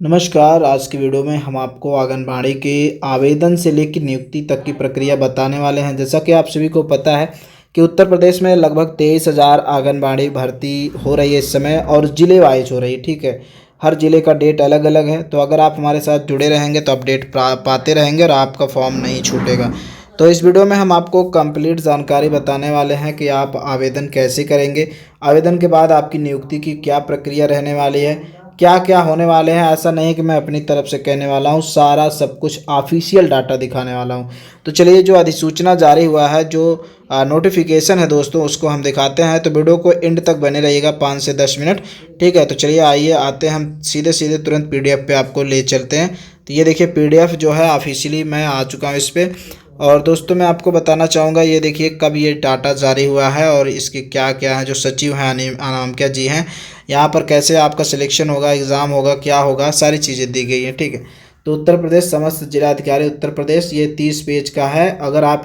नमस्कार। आज की वीडियो में हम आपको आंगनबाड़ी के आवेदन से लेकर नियुक्ति तक की प्रक्रिया बताने वाले हैं। जैसा कि आप सभी को पता है कि उत्तर प्रदेश में लगभग 23,000 आंगनबाड़ी भर्ती हो रही है इस समय, और ज़िले वाइज हो रही है। ठीक है, हर ज़िले का डेट अलग अलग है। तो अगर आप हमारे साथ जुड़े रहेंगे तो अपडेट पाते रहेंगे और आपका फॉर्म नहीं छूटेगा। तो इस वीडियो में हम आपको कंप्लीट जानकारी बताने वाले हैं कि आप आवेदन कैसे करेंगे, आवेदन के बाद आपकी नियुक्ति की क्या प्रक्रिया रहने वाली है, क्या क्या होने वाले हैं। ऐसा नहीं कि मैं अपनी तरफ से कहने वाला हूँ, सारा सब कुछ ऑफिशियल डाटा दिखाने वाला हूँ। तो चलिए, जो अधिसूचना जारी हुआ है, जो नोटिफिकेशन है दोस्तों, उसको हम दिखाते हैं। तो वीडियो को एंड तक बने रहिएगा, 5 से 10 मिनट। ठीक है, तो चलिए आइए आते हैं हम सीधे सीधे तुरंत पीडीएफ पे आपको ले चलते हैं। तो ये देखिए पीडीएफ जो है ऑफिशियली मैं आ चुका हूँ इस पर। और दोस्तों मैं आपको बताना चाहूँगा, ये देखिए कब ये डाटा जारी हुआ है और इसके क्या क्या है। जो सचिव हैं अनामिका जी हैं, यहाँ पर कैसे आपका सिलेक्शन होगा, एग्ज़ाम होगा, क्या होगा, सारी चीज़ें दी गई हैं। ठीक है, तो उत्तर प्रदेश समस्त जिलाधिकारी उत्तर प्रदेश, ये 30 पेज का है। अगर आप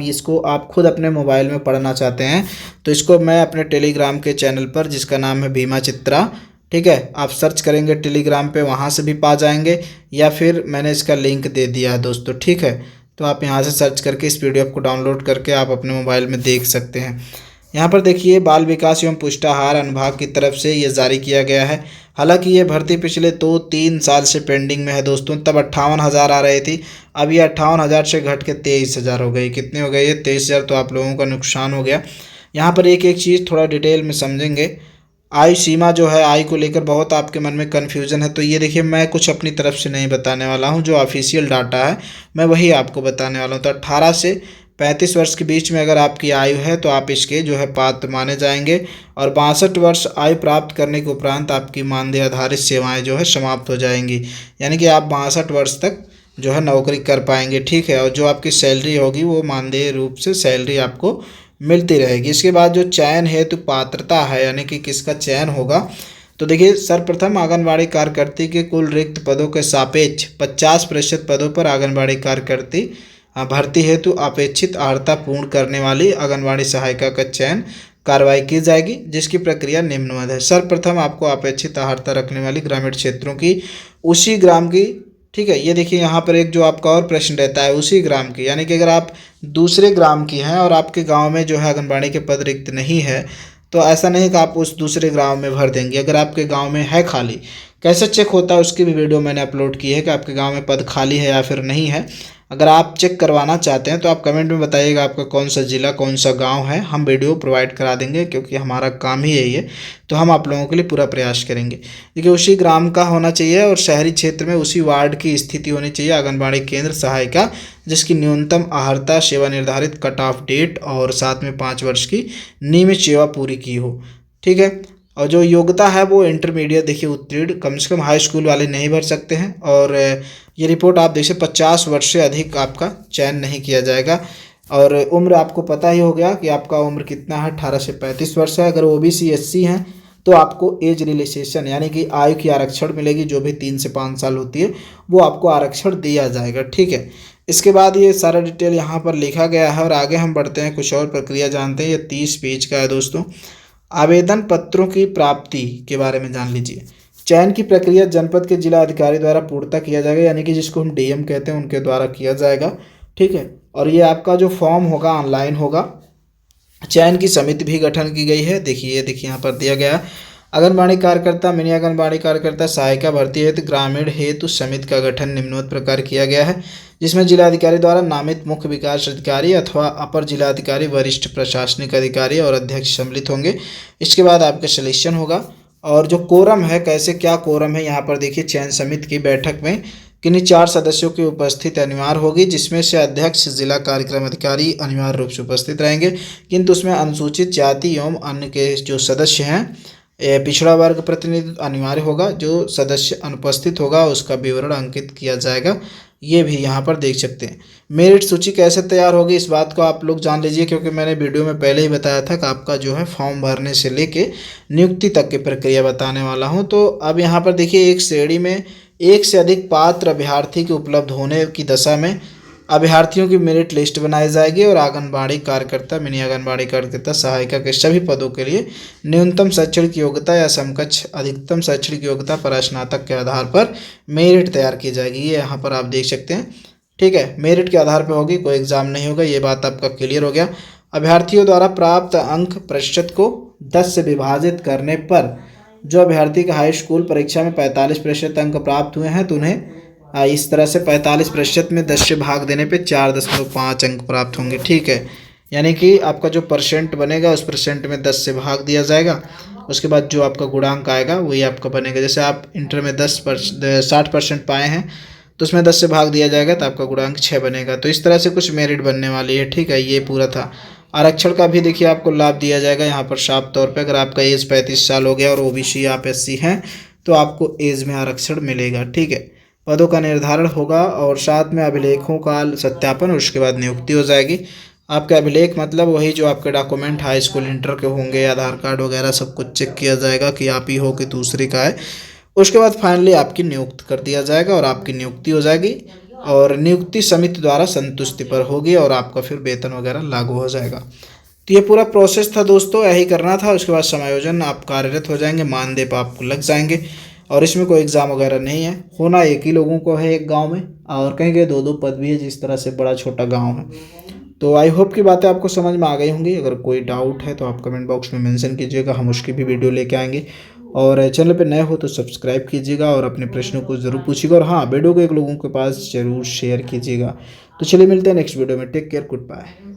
खुद अपने मोबाइल में पढ़ना चाहते हैं तो इसको मैं अपने टेलीग्राम के चैनल पर, जिसका नाम है भीमा चित्रा, ठीक है, आप सर्च करेंगे टेलीग्राम पे, वहाँ से भी पा जाएंगे, या फिर मैंने इसका लिंक दे दिया है दोस्तों। ठीक है, तो आप यहाँ से सर्च करके इस पीडीएफ को डाउनलोड करके आप अपने मोबाइल में देख सकते हैं। यहाँ पर देखिए बाल विकास एवं पुष्टाहार अनुभाग की तरफ से ये जारी किया गया है। हालांकि ये भर्ती पिछले 2-3 साल से पेंडिंग में है दोस्तों। तब 58,000 आ रही थी, अब ये 58,000 से घट के 23,000 हो गई। कितने हो गए ये? 23,000। तो आप लोगों का नुकसान हो गया। यहाँ पर एक एक चीज़ थोड़ा डिटेल में समझेंगे। आयु सीमा जो है, आयु को लेकर बहुत आपके मन में कन्फ्यूज़न है। तो ये देखिए मैं कुछ अपनी तरफ से नहीं बताने वाला हूँ, जो ऑफिशियल डाटा है मैं वही आपको बताने वाला हूँ। तो 18 से 35 वर्ष के बीच में अगर आपकी आयु है तो आप इसके जो है पात्र माने जाएंगे। और 62 वर्ष आयु प्राप्त करने के उपरांत आपकी मानदेय आधारित सेवाएं जो है समाप्त हो जाएंगी। यानी कि आप 62 वर्ष तक जो है नौकरी कर पाएंगे। ठीक है, और जो आपकी सैलरी होगी वो मानदेय रूप से सैलरी आपको मिलती रहेगी। इसके बाद जो चयन हेतु पात्रता है, यानी कि किसका चयन होगा, तो देखिए सर्वप्रथम आंगनबाड़ी कार्यकर्ती के कुल रिक्त पदों के सापेक्ष 50% पदों पर आंगनबाड़ी कार्यकर्ती भर्ती हेतु अपेक्षित अर्हता पूर्ण करने वाली आंगनबाड़ी सहायिका का चयन कार्रवाई की जाएगी, जिसकी प्रक्रिया निम्नवत है। सर्वप्रथम आपको अपेक्षित अर्हता रखने वाली ग्रामीण क्षेत्रों की उसी ग्राम की, ठीक है, ये देखिए यहाँ पर एक जो आपका और प्रश्न रहता है उसी ग्राम की, यानी कि अगर आप दूसरे ग्राम की हैं और आपके गांव में जो है आंगनबाड़ी के पद रिक्त नहीं है, तो ऐसा नहीं कि आप उस दूसरे गांव में भर देंगे। अगर आपके गांव में है खाली, कैसे चेक होता है उसकी भी वीडियो मैंने अपलोड की है कि आपके गांव में पद खाली है या फिर नहीं है। अगर आप चेक करवाना चाहते हैं तो आप कमेंट में बताइएगा आपका कौन सा ज़िला, कौन सा गांव है। हम वीडियो प्रोवाइड करा देंगे, क्योंकि हमारा काम ही यही है। तो हम आप लोगों के लिए पूरा प्रयास करेंगे। देखिए उसी ग्राम का होना चाहिए और शहरी क्षेत्र में उसी वार्ड की स्थिति होनी चाहिए आंगनबाड़ी केंद्र सहायिका, जिसकी न्यूनतम अर्हता, सेवा निर्धारित कट ऑफ डेट और साथ में 5 वर्ष की नियमित सेवा पूरी की हो। ठीक है, और जो योग्यता है वो इंटरमीडिएट देखिए उत्तीर्ण, कम से कम हाई स्कूल वाले नहीं भर सकते हैं। और ये रिपोर्ट आप देखिए 50 वर्ष से अधिक आपका चयन नहीं किया जाएगा। और उम्र आपको पता ही हो गया कि आपका उम्र कितना है, 18 से 35 वर्ष है। अगर ओबीसी एससी हैं तो आपको एज रिलैक्सेशन यानी कि आयु की आरक्षण मिलेगी, जो भी 3 से 5 साल होती है वो आपको आरक्षण दिया जाएगा। ठीक है, इसके बाद ये सारा डिटेल यहाँ पर लिखा गया है। और आगे हम बढ़ते हैं, कुछ और प्रक्रिया जानते हैं। ये 30 पेज का है दोस्तों। आवेदन पत्रों की प्राप्ति के बारे में जान लीजिए। चयन की प्रक्रिया जनपद के जिला अधिकारी द्वारा पूर्णतः किया जाएगा, यानी कि जिसको हम डीएम कहते हैं उनके द्वारा किया जाएगा। ठीक है, और ये आपका जो फॉर्म होगा ऑनलाइन होगा। चयन की समिति भी गठन की गई है। देखिए यहाँ पर दिया गया, आंगनबाड़ी कार्यकर्ता, मिनी आंगनबाड़ी कार्यकर्ता सहायिका भर्ती हेतु ग्रामीण हेतु समिति का गठन निम्नवत प्रकार किया गया है, जिसमें जिलाधिकारी द्वारा नामित मुख्य विकास अधिकारी अथवा अपर जिलाधिकारी, वरिष्ठ प्रशासनिक अधिकारी और अध्यक्ष सम्मिलित होंगे। इसके बाद आपका सिलेक्शन होगा। और जो कोरम है, कैसे क्या कोरम है, यहाँ पर देखिए चयन समिति की बैठक में किन्हीं 4 सदस्यों की उपस्थिति अनिवार्य होगी, जिसमें से अध्यक्ष, जिला कार्यक्रम अधिकारी अनिवार्य रूप से उपस्थित रहेंगे। किंतु उसमें अनुसूचित जाति एवं अन्य के जो सदस्य हैं, पिछड़ा वर्ग प्रतिनिधि अनिवार्य होगा। जो सदस्य अनुपस्थित होगा उसका विवरण अंकित किया जाएगा। ये भी यहाँ पर देख सकते हैं। मेरिट सूची कैसे तैयार होगी, इस बात को आप लोग जान लीजिए, क्योंकि मैंने वीडियो में पहले ही बताया था कि आपका जो है फॉर्म भरने से लेके नियुक्ति तक की प्रक्रिया बताने वाला हूँ। तो अब यहाँ पर देखिए एक श्रेणी में एक से अधिक पात्र अभ्यर्थी के उपलब्ध होने की दशा में अभ्यर्थियों की मेरिट लिस्ट बनाई जाएगी और आंगनबाड़ी कार्यकर्ता, मिनी आंगनबाड़ी कार्यकर्ता, सहायिका के सभी पदों के लिए न्यूनतम शैक्षणिक योग्यता या समकक्ष अधिकतम शैक्षणिक योग्यता पर स्नातक के आधार पर मेरिट तैयार की जाएगी। ये यहाँ पर आप देख सकते हैं, ठीक है, मेरिट के आधार पर होगी, कोई एग्जाम नहीं होगा। ये बात आपका क्लियर हो गया। अभ्यर्थियों द्वारा प्राप्त अंक प्रतिशत को 10 से विभाजित करने पर जो अभ्यर्थी का हाई स्कूल परीक्षा में 45% अंक प्राप्त हुए हैं तो उन्हें इस तरह से 45% में 10 से भाग देने पे 4.5 अंक प्राप्त होंगे, ठीक है। यानी कि आपका जो परसेंट बनेगा उस परसेंट में 10 से भाग दिया जाएगा, उसके बाद जो आपका गुणांक आएगा वही आपका बनेगा। जैसे आप इंटर में 60% पाए हैं तो उसमें 10 से भाग दिया जाएगा तो आपका गुणांक 6 बनेगा। तो इस तरह से कुछ मेरिट बनने वाली है, ठीक है। ये पूरा था। आरक्षण का भी देखिए आपको लाभ दिया जाएगा यहाँ पर साफ तौर पे। अगर आपका एज 35 साल हो गया और ओबीसी आप एससी हैं तो आपको एज में आरक्षण मिलेगा, ठीक है। पदों का निर्धारण होगा और साथ में अभिलेखों का सत्यापन और उसके बाद नियुक्ति हो जाएगी। आपके अभिलेख मतलब वही जो आपके डॉक्यूमेंट हाई स्कूल इंटर के होंगे, आधार कार्ड वगैरह सब कुछ चेक किया जाएगा कि आप ही हो कि दूसरे का है। उसके बाद फाइनली आपकी नियुक्त कर दिया जाएगा और आपकी नियुक्ति हो जाएगी और नियुक्ति समिति द्वारा संतुष्टि पर होगी और आपका फिर वेतन वगैरह लागू हो जाएगा। तो ये पूरा प्रोसेस था दोस्तों, यही करना था। उसके बाद समायोजन आप कार्यरत हो जाएंगे, मानदेय आपको लग जाएंगे और इसमें कोई एग्ज़ाम वगैरह नहीं है। होना एक ही लोगों को है एक गांव में, और कहीं कहीं 2-2 पद भी है, जिस तरह से बड़ा छोटा गांव है। तो आई होप की बातें आपको समझ में आ गई होंगी। अगर कोई डाउट है तो आप कमेंट बॉक्स में मेंशन कीजिएगा, हम उसकी भी वीडियो लेके आएंगे। और चैनल पे नए हो तो सब्सक्राइब कीजिएगा और अपने प्रश्नों को ज़रूर पूछिएगा और हाँ, वीडियो को एक लोगों के पास ज़रूर शेयर कीजिएगा। तो चलिए मिलते हैं नेक्स्ट वीडियो में। Take care, good bye.